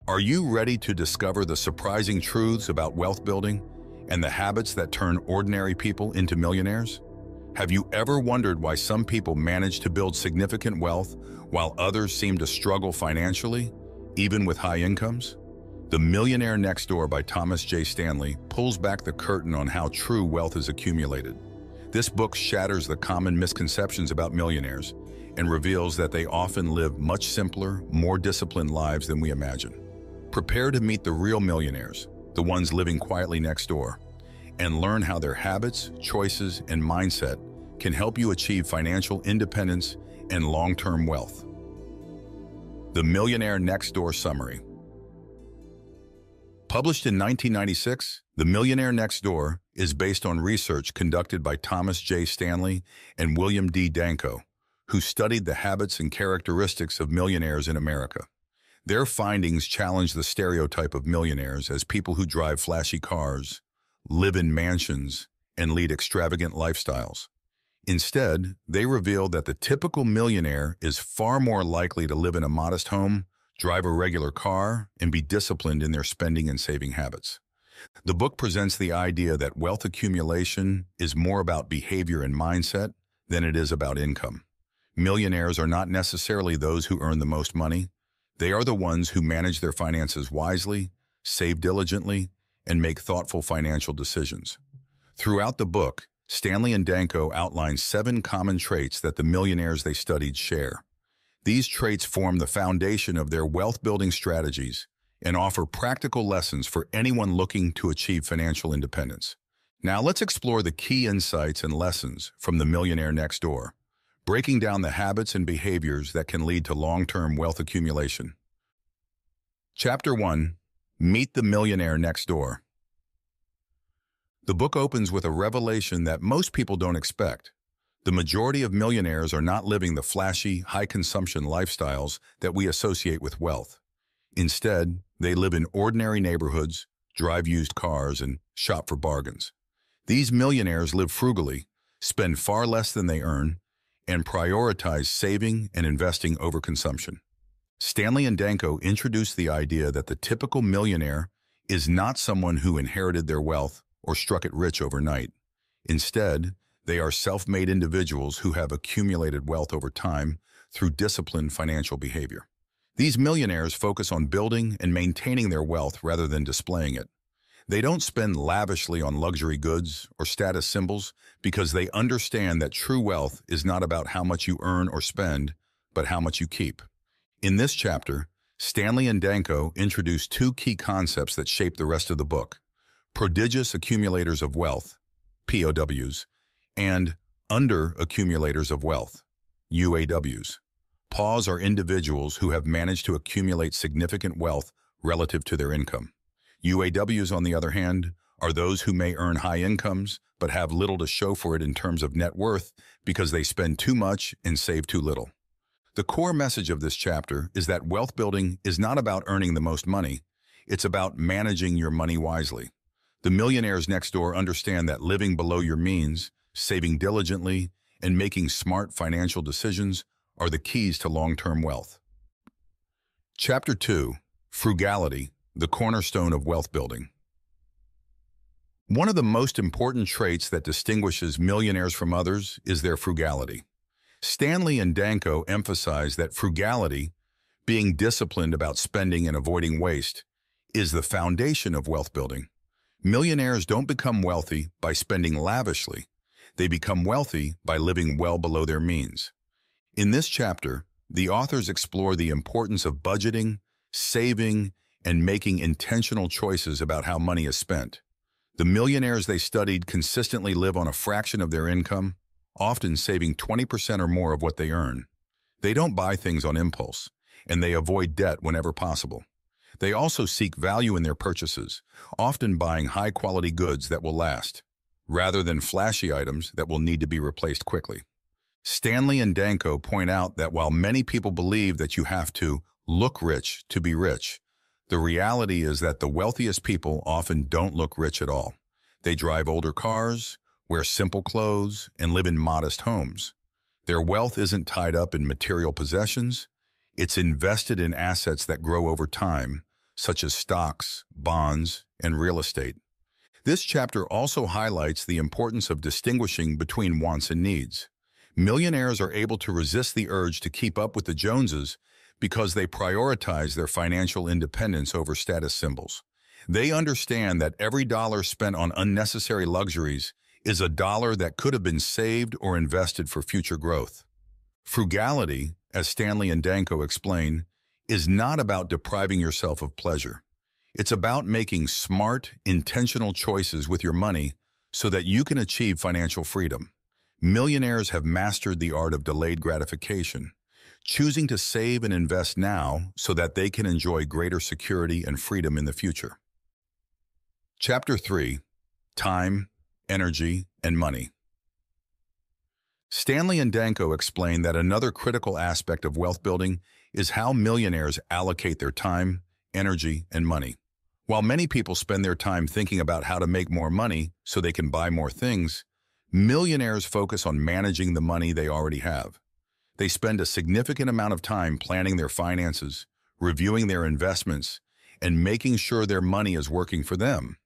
Are you ready to discover the surprising truths about wealth building and the habits that turn ordinary people into millionaires? Have you ever wondered why some people manage to build significant wealth while others seem to struggle financially, even with high incomes? The Millionaire Next Door by Thomas J. Stanley pulls back the curtain on how true wealth is accumulated. This book shatters the common misconceptions about millionaires and reveals that they often live much simpler, more disciplined lives than we imagine. Prepare to meet the real millionaires, the ones living quietly next door, and learn how their habits, choices, and mindset can help you achieve financial independence and long-term wealth. The Millionaire Next Door Summary. Published in 1996, The Millionaire Next Door is based on research conducted by Thomas J. Stanley and William D. Danko, who studied the habits and characteristics of millionaires in America. Their findings challenge the stereotype of millionaires as people who drive flashy cars, live in mansions, and lead extravagant lifestyles. Instead, they reveal that the typical millionaire is far more likely to live in a modest home, drive a regular car, and be disciplined in their spending and saving habits. The book presents the idea that wealth accumulation is more about behavior and mindset than it is about income. Millionaires are not necessarily those who earn the most money. They are the ones who manage their finances wisely, save diligently, and make thoughtful financial decisions. Throughout the book, Stanley and Danko outline 7 common traits that the millionaires they studied share. These traits form the foundation of their wealth-building strategies and offer practical lessons for anyone looking to achieve financial independence. Now let's explore the key insights and lessons from the Millionaire Next Door, breaking down the habits and behaviors that can lead to long-term wealth accumulation. Chapter 1. Meet the Millionaire Next Door. The book opens with a revelation that most people don't expect. The majority of millionaires are not living the flashy, high-consumption lifestyles that we associate with wealth. Instead, they live in ordinary neighborhoods, drive used cars, and shop for bargains. These millionaires live frugally, spend far less than they earn, and prioritize saving and investing over consumption. Stanley and Danko introduced the idea that the typical millionaire is not someone who inherited their wealth or struck it rich overnight. Instead, they are self-made individuals who have accumulated wealth over time through disciplined financial behavior. These millionaires focus on building and maintaining their wealth rather than displaying it. They don't spend lavishly on luxury goods or status symbols because they understand that true wealth is not about how much you earn or spend, but how much you keep. In this chapter, Stanley and Danko introduce 2 key concepts that shape the rest of the book: prodigious accumulators of wealth, POWs, and under-accumulators of wealth, UAWs. POWs are individuals who have managed to accumulate significant wealth relative to their income. UAWs, on the other hand, are those who may earn high incomes but have little to show for it in terms of net worth because they spend too much and save too little. The core message of this chapter is that wealth building is not about earning the most money, it's about managing your money wisely. The millionaires next door understand that living below your means, saving diligently, and making smart financial decisions are the keys to long-term wealth. Chapter 2. Frugality, the cornerstone of wealth building. One of the most important traits that distinguishes millionaires from others is their frugality. Stanley and Danko emphasize that frugality, being disciplined about spending and avoiding waste, is the foundation of wealth building. Millionaires don't become wealthy by spending lavishly. They become wealthy by living well below their means. In this chapter, the authors explore the importance of budgeting, saving, and making intentional choices about how money is spent. The millionaires they studied consistently live on a fraction of their income, often saving 20% or more of what they earn. They don't buy things on impulse, and they avoid debt whenever possible. They also seek value in their purchases, often buying high-quality goods that will last, rather than flashy items that will need to be replaced quickly. Stanley and Danko point out that while many people believe that you have to look rich to be rich, the reality is that the wealthiest people often don't look rich at all. They drive older cars, wear simple clothes, and live in modest homes. Their wealth isn't tied up in material possessions. It's invested in assets that grow over time, such as stocks, bonds, and real estate. This chapter also highlights the importance of distinguishing between wants and needs. Millionaires are able to resist the urge to keep up with the Joneses because they prioritize their financial independence over status symbols. They understand that every dollar spent on unnecessary luxuries is a dollar that could have been saved or invested for future growth. Frugality, as Stanley and Danko explain, is not about depriving yourself of pleasure. It's about making smart, intentional choices with your money so that you can achieve financial freedom. Millionaires have mastered the art of delayed gratification, choosing to save and invest now so that they can enjoy greater security and freedom in the future. Chapter 3. Time, Energy, and Money. Stanley and Danko explain that another critical aspect of wealth building is how millionaires allocate their time, energy, and money. While many people spend their time thinking about how to make more money so they can buy more things, millionaires focus on managing the money they already have. They spend a significant amount of time planning their finances, reviewing their investments, and making sure their money is working for them.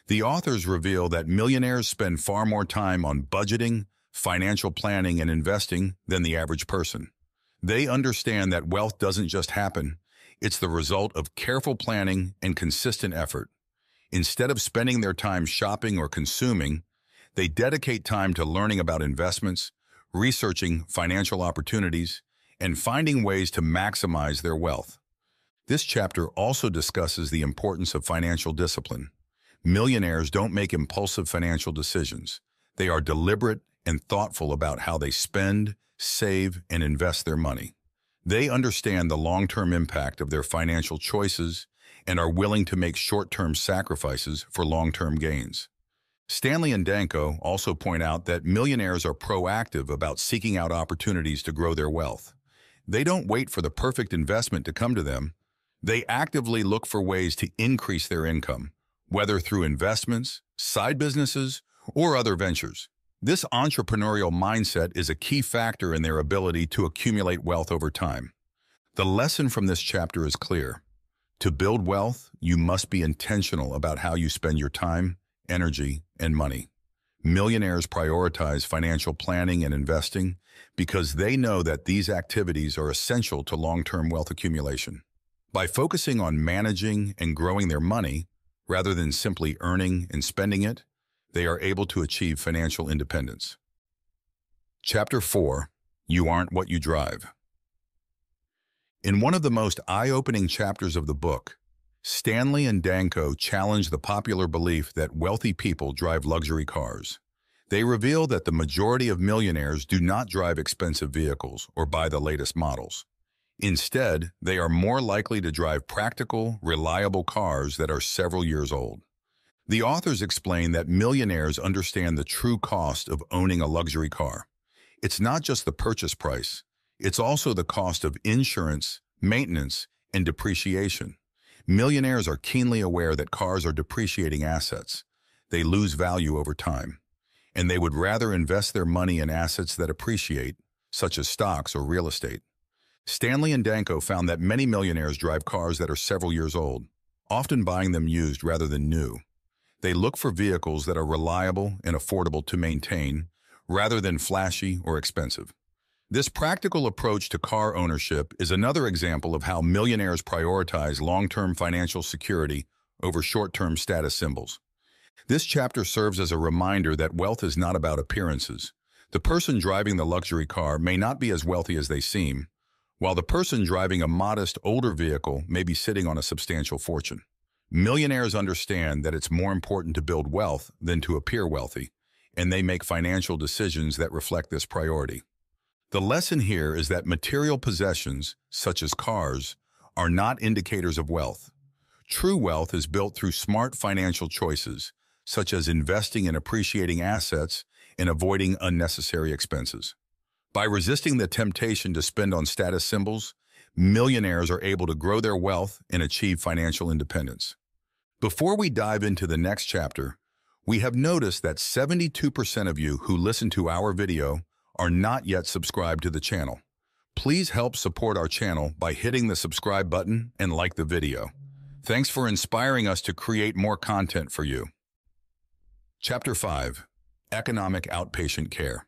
The authors reveal that millionaires spend far more time on budgeting, financial planning, and investing than the average person. They understand that wealth doesn't just happen. It's the result of careful planning and consistent effort. Instead of spending their time shopping or consuming, they dedicate time to learning about investments, researching financial opportunities, and finding ways to maximize their wealth. This chapter also discusses the importance of financial discipline. Millionaires don't make impulsive financial decisions. They are deliberate and thoughtful about how they spend, save, and invest their money. They understand the long-term impact of their financial choices and are willing to make short-term sacrifices for long-term gains. Stanley and Danko also point out that millionaires are proactive about seeking out opportunities to grow their wealth. They don't wait for the perfect investment to come to them. They actively look for ways to increase their income, whether through investments, side businesses, or other ventures. This entrepreneurial mindset is a key factor in their ability to accumulate wealth over time. The lesson from this chapter is clear. To build wealth, you must be intentional about how you spend your time, energy, and money. Millionaires prioritize financial planning and investing because they know that these activities are essential to long-term wealth accumulation. By focusing on managing and growing their money, rather than simply earning and spending it, they are able to achieve financial independence. Chapter 4. You Aren't What You Drive. In one of the most eye-opening chapters of the book, Stanley and Danko challenge the popular belief that wealthy people drive luxury cars. They reveal that the majority of millionaires do not drive expensive vehicles or buy the latest models. Instead, they are more likely to drive practical, reliable cars that are several years old. The authors explain that millionaires understand the true cost of owning a luxury car. It's not just the purchase price, it's also the cost of insurance, maintenance, and depreciation. Millionaires are keenly aware that cars are depreciating assets. They lose value over time, and they would rather invest their money in assets that appreciate, such as stocks or real estate. Stanley and Danko found that many millionaires drive cars that are several years old, often buying them used rather than new. They look for vehicles that are reliable and affordable to maintain, rather than flashy or expensive. This practical approach to car ownership is another example of how millionaires prioritize long-term financial security over short-term status symbols. This chapter serves as a reminder that wealth is not about appearances. The person driving the luxury car may not be as wealthy as they seem, while the person driving a modest, older vehicle may be sitting on a substantial fortune. Millionaires understand that it's more important to build wealth than to appear wealthy, and they make financial decisions that reflect this priority. The lesson here is that material possessions, such as cars, are not indicators of wealth. True wealth is built through smart financial choices, such as investing in appreciating assets and avoiding unnecessary expenses. By resisting the temptation to spend on status symbols, millionaires are able to grow their wealth and achieve financial independence. Before we dive into the next chapter, we have noticed that 72% of you who listen to our video are not yet subscribed to the channel. Please help support our channel by hitting the subscribe button and like the video. Thanks for inspiring us to create more content for you. Chapter 5. Economic Outpatient Care.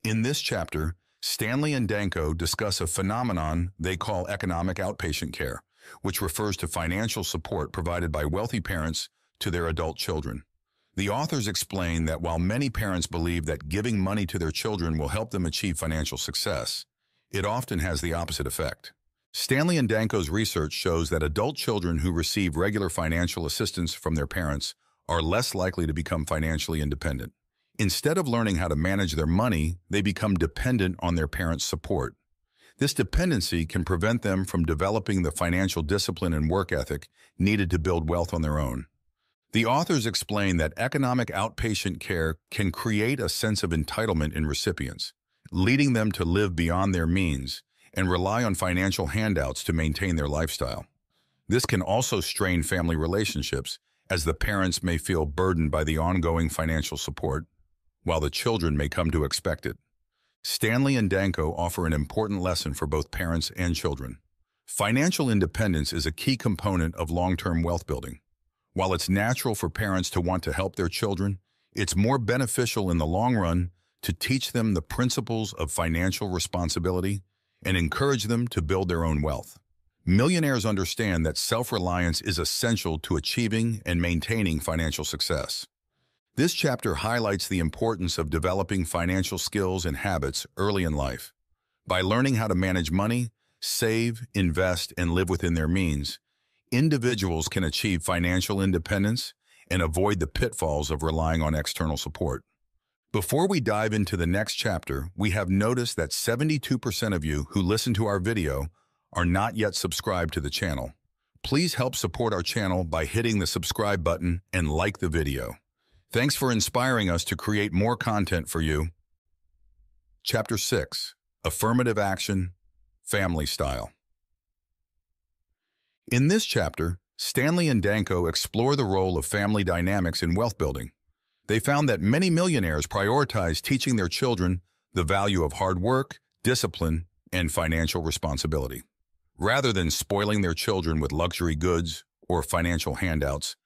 In this chapter, Stanley and Danko discuss a phenomenon they call economic outpatient care, which refers to financial support provided by wealthy parents to their adult children. The authors explain that while many parents believe that giving money to their children will help them achieve financial success, it often has the opposite effect. Stanley and Danko's research shows that adult children who receive regular financial assistance from their parents are less likely to become financially independent. Instead of learning how to manage their money, they become dependent on their parents' support. This dependency can prevent them from developing the financial discipline and work ethic needed to build wealth on their own. The authors explain that economic outpatient care can create a sense of entitlement in recipients, leading them to live beyond their means and rely on financial handouts to maintain their lifestyle. This can also strain family relationships, as the parents may feel burdened by the ongoing financial support, while the children may come to expect it. Stanley and Danko offer an important lesson for both parents and children. Financial independence is a key component of long-term wealth building. While it's natural for parents to want to help their children, it's more beneficial in the long run to teach them the principles of financial responsibility and encourage them to build their own wealth. Millionaires understand that self-reliance is essential to achieving and maintaining financial success. This chapter highlights the importance of developing financial skills and habits early in life. By learning how to manage money, save, invest, and live within their means, individuals can achieve financial independence and avoid the pitfalls of relying on external support. Before we dive into the next chapter, we have noticed that 72% of you who listen to our video are not yet subscribed to the channel. Please help support our channel by hitting the subscribe button and like the video. Thanks for inspiring us to create more content for you. Chapter 6. Affirmative Action, Family Style. In this chapter, Stanley and Danko explore the role of family dynamics in wealth building. They found that many millionaires prioritize teaching their children the value of hard work, discipline, and financial responsibility. Rather than spoiling their children with luxury goods or financial handouts,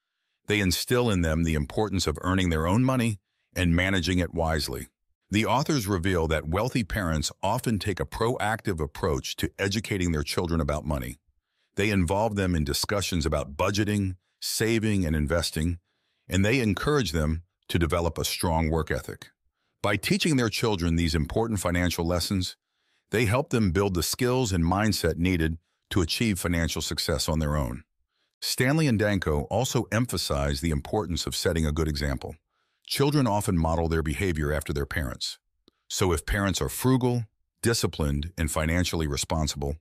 they instill in them the importance of earning their own money and managing it wisely. The authors reveal that wealthy parents often take a proactive approach to educating their children about money. They involve them in discussions about budgeting, saving, and investing, and they encourage them to develop a strong work ethic. By teaching their children these important financial lessons, they help them build the skills and mindset needed to achieve financial success on their own. Stanley and Danko also emphasize the importance of setting a good example. Children often model their behavior after their parents. So if parents are frugal, disciplined, and financially responsible,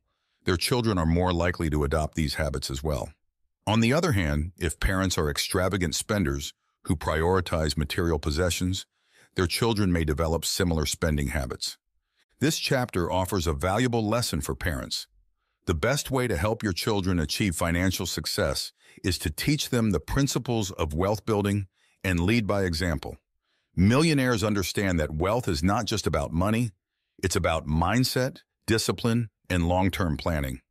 their children are more likely to adopt these habits as well. On the other hand, if parents are extravagant spenders who prioritize material possessions, their children may develop similar spending habits. This chapter offers a valuable lesson for parents. The best way to help your children achieve financial success is to teach them the principles of wealth building and lead by example. Millionaires understand that wealth is not just about money, it's about mindset, discipline, and long-term planning.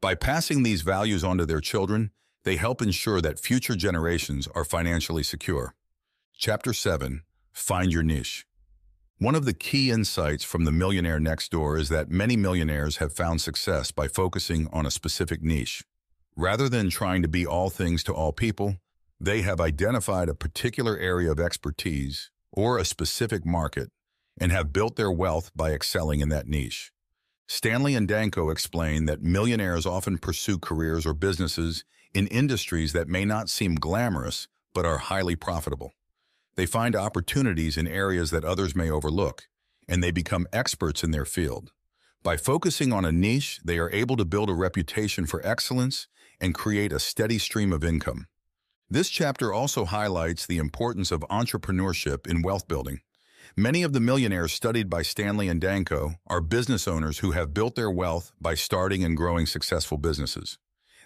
By passing these values on to their children, they help ensure that future generations are financially secure. Chapter 7. Find Your Niche. One of the key insights from the Millionaire Next Door is that many millionaires have found success by focusing on a specific niche. Rather than trying to be all things to all people, they have identified a particular area of expertise or a specific market and have built their wealth by excelling in that niche. Stanley and Danko explain that millionaires often pursue careers or businesses in industries that may not seem glamorous but are highly profitable. They find opportunities in areas that others may overlook, and they become experts in their field. By focusing on a niche, they are able to build a reputation for excellence and create a steady stream of income. This chapter also highlights the importance of entrepreneurship in wealth building. Many of the millionaires studied by Stanley and Danko are business owners who have built their wealth by starting and growing successful businesses.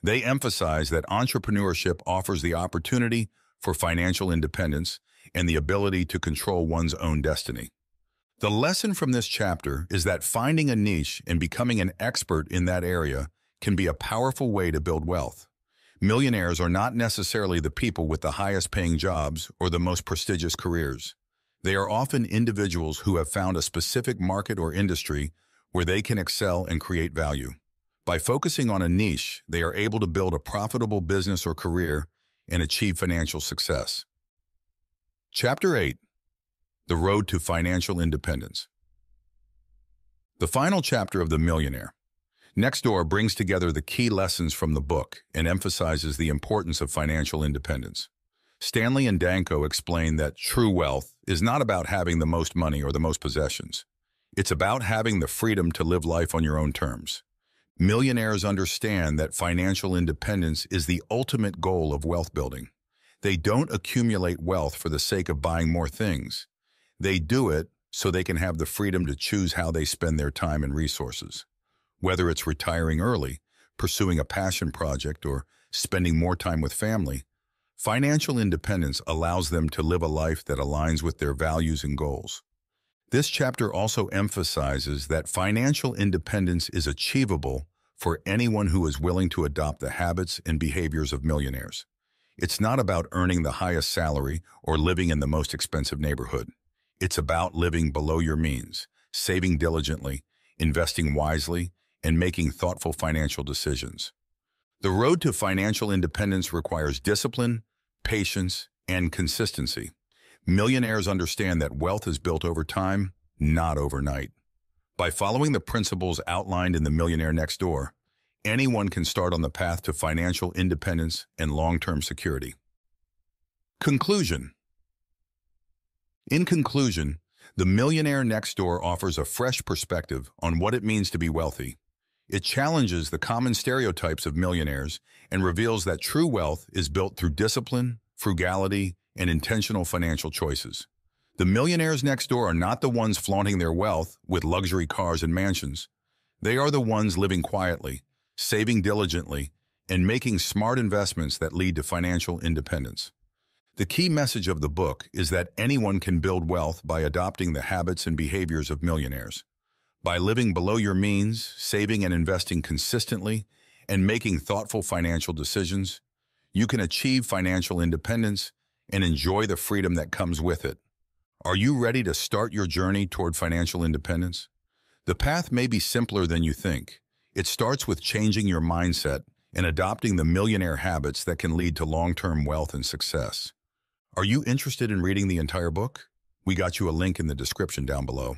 They emphasize that entrepreneurship offers the opportunity for financial independence and the ability to control one's own destiny. The lesson from this chapter is that finding a niche and becoming an expert in that area can be a powerful way to build wealth. Millionaires are not necessarily the people with the highest paying jobs or the most prestigious careers. They are often individuals who have found a specific market or industry where they can excel and create value. By focusing on a niche, they are able to build a profitable business or career and achieve financial success. Chapter 8. The Road to Financial Independence. The final chapter of The Millionaire Next Door brings together the key lessons from the book and emphasizes the importance of financial independence. Stanley and Danko explain that true wealth is not about having the most money or the most possessions. It's about having the freedom to live life on your own terms. Millionaires understand that financial independence is the ultimate goal of wealth building. They don't accumulate wealth for the sake of buying more things. They do it so they can have the freedom to choose how they spend their time and resources. Whether it's retiring early, pursuing a passion project, or spending more time with family, financial independence allows them to live a life that aligns with their values and goals. This chapter also emphasizes that financial independence is achievable for anyone who is willing to adopt the habits and behaviors of millionaires. It's not about earning the highest salary or living in the most expensive neighborhood. It's about living below your means, saving diligently, investing wisely, and making thoughtful financial decisions. The road to financial independence requires discipline, patience, and consistency. Millionaires understand that wealth is built over time, not overnight. By following the principles outlined in The Millionaire Next Door, anyone can start on the path to financial independence and long-term security. Conclusion. In conclusion, The Millionaire Next Door offers a fresh perspective on what it means to be wealthy. It challenges the common stereotypes of millionaires and reveals that true wealth is built through discipline, frugality, and intentional financial choices. The millionaires next door are not the ones flaunting their wealth with luxury cars and mansions. They are the ones living quietly, saving diligently, and making smart investments that lead to financial independence. The key message of the book is that anyone can build wealth by adopting the habits and behaviors of millionaires. By living below your means, saving and investing consistently, and making thoughtful financial decisions, you can achieve financial independence and enjoy the freedom that comes with it. Are you ready to start your journey toward financial independence? The path may be simpler than you think. It starts with changing your mindset and adopting the millionaire habits that can lead to long-term wealth and success. Are you interested in reading the entire book? We got you a link in the description down below.